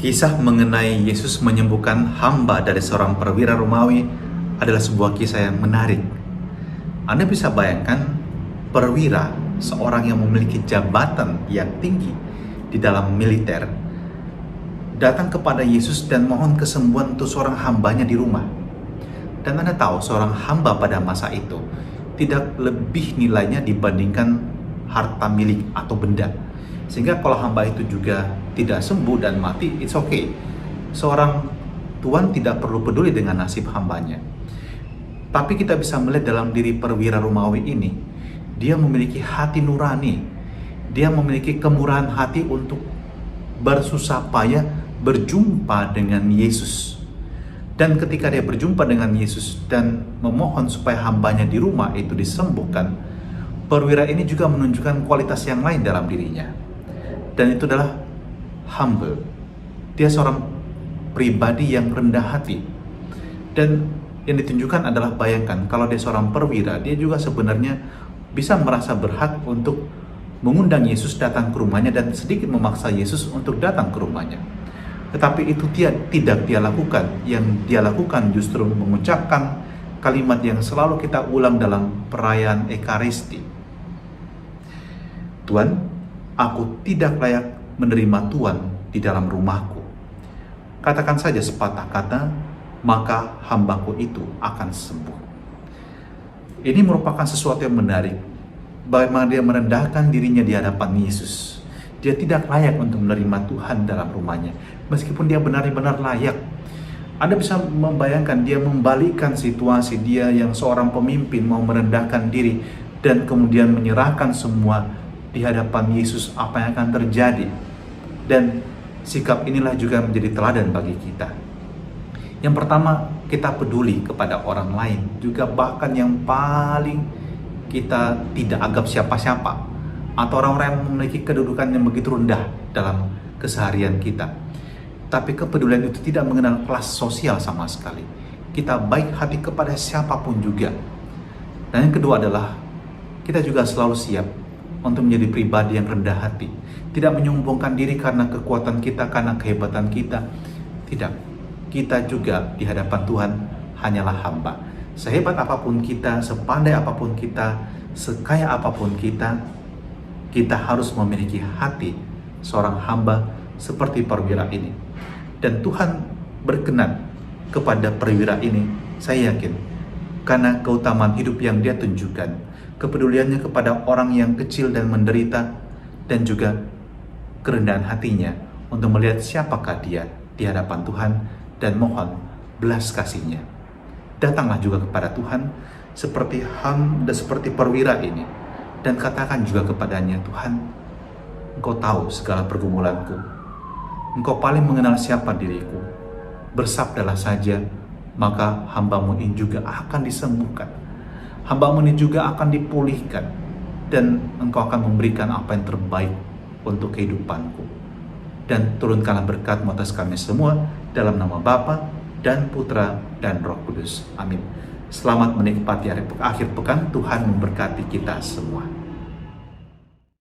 Kisah mengenai Yesus menyembuhkan hamba dari seorang perwira Romawi adalah sebuah kisah yang menarik. Anda bisa bayangkan perwira, seorang yang memiliki jabatan yang tinggi di dalam militer, datang kepada Yesus dan mohon kesembuhan untuk seorang hambanya di rumah. Dan Anda tahu seorang hamba pada masa itu tidak lebih nilainya dibandingkan harta milik atau benda. Sehingga kalau hamba itu juga tidak sembuh dan mati, it's okay. Seorang tuan tidak perlu peduli dengan nasib hambanya. Tapi kita bisa melihat dalam diri perwira Romawi ini, dia memiliki hati nurani. Dia memiliki kemurahan hati untuk bersusah payah berjumpa dengan Yesus. Dan ketika dia berjumpa dengan Yesus dan memohon supaya hambanya di rumah itu disembuhkan, perwira ini juga menunjukkan kualitas yang lain dalam dirinya. Dan itu adalah humble. Dia seorang pribadi yang rendah hati. Dan yang ditunjukkan adalah, bayangkan kalau dia seorang perwira, dia juga sebenarnya bisa merasa berhak untuk mengundang Yesus datang ke rumahnya dan sedikit memaksa Yesus untuk datang ke rumahnya. Tetapi itu tidak dia lakukan. Yang dia lakukan justru mengucapkan kalimat yang selalu kita ulang dalam perayaan Ekaristi. Tuhan, aku tidak layak menerima Tuhan di dalam rumahku. Katakan saja sepatah kata, maka hambaku itu akan sembuh. Ini merupakan sesuatu yang menarik. Bagaimana dia merendahkan dirinya di hadapan Yesus. Dia tidak layak untuk menerima Tuhan dalam rumahnya, meskipun dia benar-benar layak. Anda bisa membayangkan dia membalikkan situasi, dia yang seorang pemimpin mau merendahkan diri dan kemudian menyerahkan semua di hadapan Yesus, apa yang akan terjadi. Dan sikap inilah juga menjadi teladan bagi kita. Yang pertama, kita peduli kepada orang lain, juga bahkan yang paling kita tidak anggap siapa-siapa, atau orang-orang yang memiliki kedudukan yang begitu rendah dalam keseharian kita. Tapi kepedulian itu tidak mengenal kelas sosial sama sekali. Kita baik hati kepada siapapun juga. Dan yang kedua adalah, kita juga selalu siap untuk menjadi pribadi yang rendah hati. Tidak menyombongkan diri karena kekuatan kita, karena kehebatan kita. Tidak. Kita juga di hadapan Tuhan hanyalah hamba. Sehebat apapun kita, sepandai apapun kita, sekaya apapun kita harus memiliki hati seorang hamba seperti perwira ini. Dan Tuhan berkenan kepada perwira ini, saya yakin, karena keutamaan hidup yang dia tunjukkan, kepeduliannya kepada orang yang kecil dan menderita, dan juga kerendahan hatinya untuk melihat siapakah dia di hadapan Tuhan dan mohon belas kasihnya. Datanglah juga kepada Tuhan seperti perwira ini, dan katakan juga kepadanya, Tuhan, Engkau tahu segala pergumulanku. Engkau paling mengenal siapa diriku. Bersabdalah saja, maka hambamu ini juga akan disembuhkan. Hambamu ini juga akan dipulihkan. Dan Engkau akan memberikan apa yang terbaik untuk kehidupanku. Dan turunkanlah berkat-Mu atas kami semua, dalam nama Bapa dan Putra dan Roh Kudus. Amin. Selamat menikmati akhir pekan. Tuhan memberkati kita semua.